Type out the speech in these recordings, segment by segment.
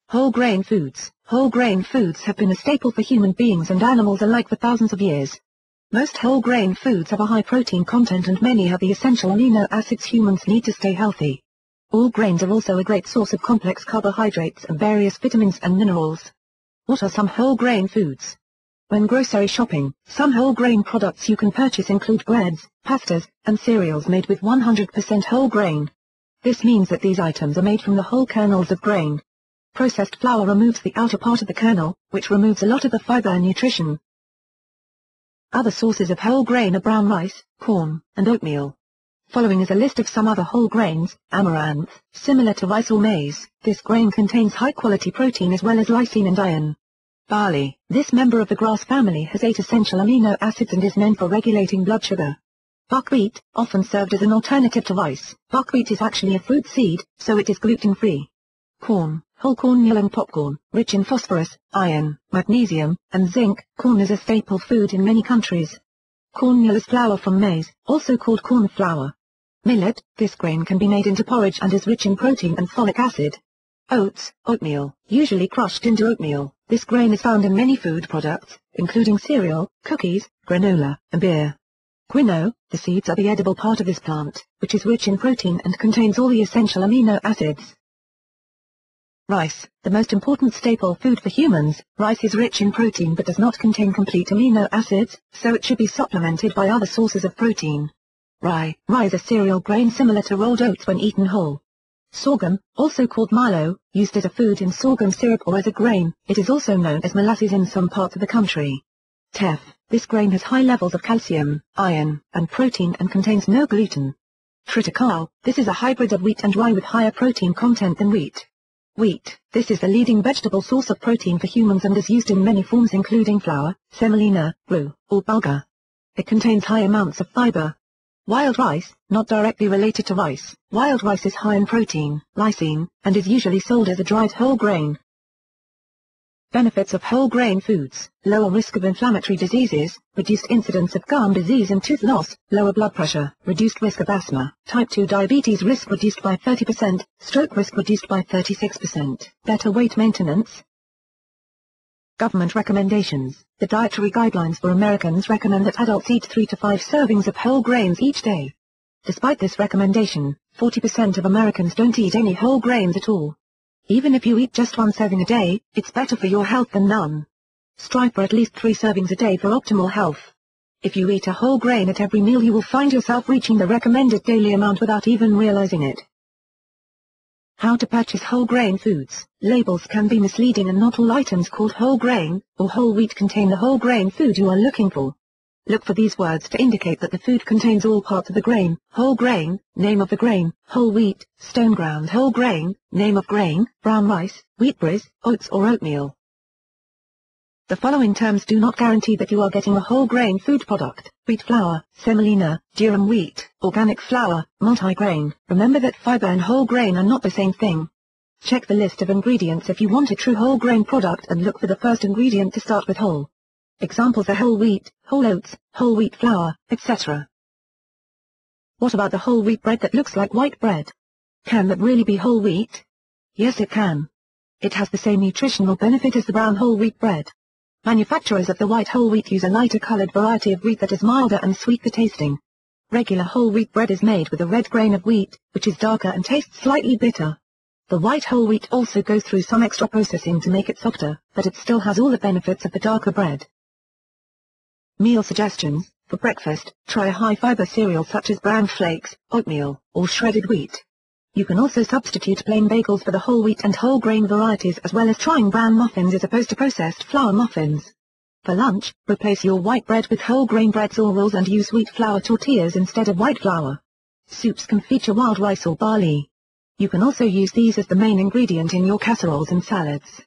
Whole grain foods. Whole grain foods have been a staple for human beings and animals alike for thousands of years. Most whole grain foods have a high protein content and many have the essential amino acids humans need to stay healthy. All grains are also a great source of complex carbohydrates and various vitamins and minerals. What are some whole grain foods? When grocery shopping, some whole grain products you can purchase include breads, pastas, and cereals made with 100% whole grain. This means that these items are made from the whole kernels of grain. Processed flour removes the outer part of the kernel, which removes a lot of the fiber and nutrition. Other sources of whole grain are brown rice, corn, and oatmeal. Following is a list of some other whole grains: amaranth, similar to rice or maize. This grain contains high-quality protein as well as lysine and iron. Barley. This member of the grass family has 8 essential amino acids and is known for regulating blood sugar. Buckwheat, often served as an alternative to rice. Buckwheat is actually a fruit seed, so it is gluten-free. Corn. Whole cornmeal and popcorn, rich in phosphorus, iron, magnesium, and zinc. Corn is a staple food in many countries. Cornmeal is flour from maize, also called corn flour. Millet. This grain can be made into porridge and is rich in protein and folic acid. Oats, oatmeal, usually crushed into oatmeal. This grain is found in many food products, including cereal, cookies, granola, and beer. Quinoa. The seeds are the edible part of this plant, which is rich in protein and contains all the essential amino acids. Rice. The most important staple food for humans, rice is rich in protein but does not contain complete amino acids, so it should be supplemented by other sources of protein. Rye. Rye is a cereal grain similar to rolled oats when eaten whole. Sorghum, also called milo, used as a food in sorghum syrup or as a grain. It is also known as molasses in some parts of the country. Teff. This grain has high levels of calcium, iron, and protein and contains no gluten. Protica. This is a hybrid of wheat and rye with higher protein content than wheat. Wheat. This is the leading vegetable source of protein for humans and is used in many forms including flour, semolina, roux, or bulgur. It contains high amounts of fiber. Wild rice, not directly related to rice. Wild rice is high in protein, lysine, and is usually sold as a dried whole grain. Benefits of whole grain foods: lower risk of inflammatory diseases, reduced incidence of gum disease and tooth loss, lower blood pressure, reduced risk of asthma, type 2 diabetes risk reduced by 30%, stroke risk reduced by 36%, better weight maintenance. Government recommendations. The dietary guidelines for Americans recommend that adults eat 3 to 5 servings of whole grains each day. Despite this recommendation, 40% of Americans don't eat any whole grains at all. Even if you eat just 1 serving a day, it's better for your health than none. Strive for at least 3 servings a day for optimal health. If you eat a whole grain at every meal, you will find yourself reaching the recommended daily amount without even realizing it. How to purchase whole grain foods. Labels can be misleading and not all items called whole grain or whole wheat contain the whole grain food you are looking for. Look for these words to indicate that the food contains all parts of the grain: whole grain, name of the grain, whole wheat, stone ground whole grain, name of grain, brown rice, wheat bris, oats or oatmeal. The following terms do not guarantee that you are getting a whole grain food product: wheat flour, semolina, durum wheat, organic flour, multigrain. Remember that fiber and whole grain are not the same thing. Check the list of ingredients if you want a true whole grain product and look for the first ingredient to start with whole. Examples are whole wheat, whole oats, whole wheat flour, etc. What about the whole wheat bread that looks like white bread? Can that really be whole wheat? Yes, it can. It has the same nutritional benefit as the brown whole wheat bread. Manufacturers of the white whole wheat use a lighter colored variety of wheat that is milder and sweeter tasting. Regular whole wheat bread is made with a red grain of wheat, which is darker and tastes slightly bitter. The white whole wheat also goes through some extra processing to make it softer, but it still has all the benefits of the darker bread. Meal suggestions. For breakfast, try a high-fiber cereal such as bran flakes, oatmeal, or shredded wheat. You can also substitute plain bagels for the whole wheat and whole grain varieties, as well as trying bran muffins as opposed to processed flour muffins. For lunch, replace your white bread with whole grain breads or rolls and use wheat flour tortillas instead of white flour. Soups can feature wild rice or barley. You can also use these as the main ingredient in your casseroles and salads.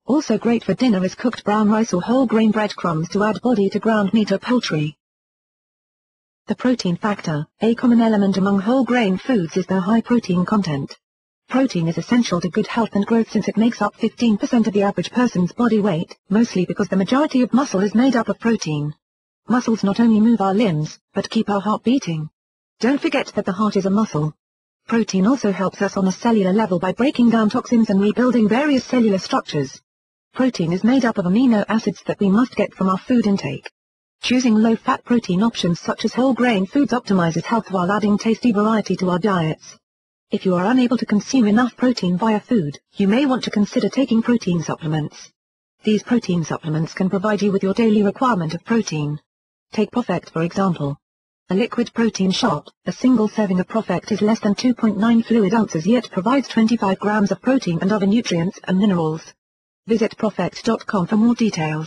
Also great for dinner is cooked brown rice or whole grain breadcrumbs to add body to ground meat or poultry. The protein factor. A common element among whole grain foods is their high protein content. Protein is essential to good health and growth since it makes up 15% of the average person's body weight, mostly because the majority of muscle is made up of protein. Muscles not only move our limbs, but keep our heart beating. Don't forget that the heart is a muscle. Protein also helps us on a cellular level by breaking down toxins and rebuilding various cellular structures. Protein is made up of amino acids that we must get from our food intake. Choosing low-fat protein options such as whole grain foods optimizes health while adding tasty variety to our diets. If you are unable to consume enough protein via food, you may want to consider taking protein supplements. These protein supplements can provide you with your daily requirement of protein. Take ProfectR for example. A liquid protein shot, a single serving of ProfectR is less than 2.9 fluid ounces yet provides 25 grams of protein and other nutrients and minerals. Visit ProfectR.com for more details.